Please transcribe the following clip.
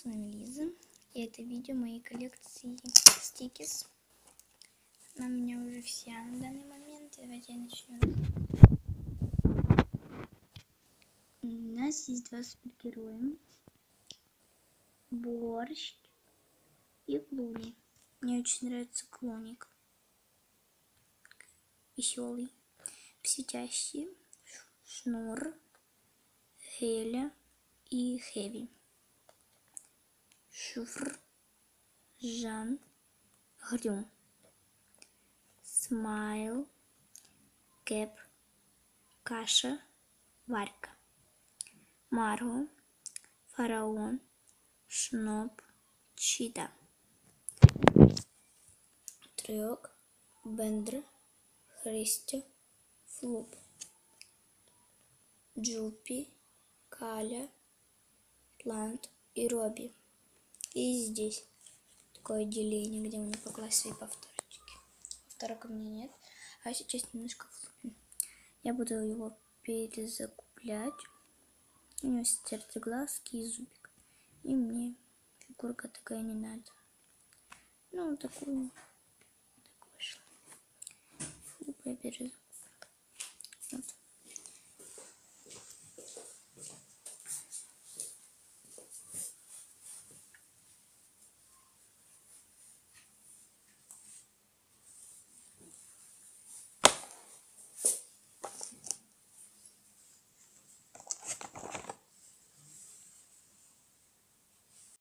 вами Лиза, и это видео моей коллекции стикерс. Она у меня уже вся на данный момент. Давайте я начну. У нас есть два супергероя: Борщ и Клуни. Мне очень нравится Клоник, веселый. Светящий Шнур, Хеля и Хэви. Шуфр, Жан, Грю, Смайл, Кэп, Каша, Варька, Марго, Фараон, Шноб, Чита, Трёк, Бендер, Христя, Флуп, Джупи, Каля, Плант и Робби. И здесь такое отделение, где можно покласть свои повторчики. Повторок у меня нет, а сейчас немножко Флупи. Я буду его перезакуплять. У него сердце, глазки и зубик. И мне фигурка такая не надо. Ну, такую так вышло. Флупа я перезакуплю. Вот.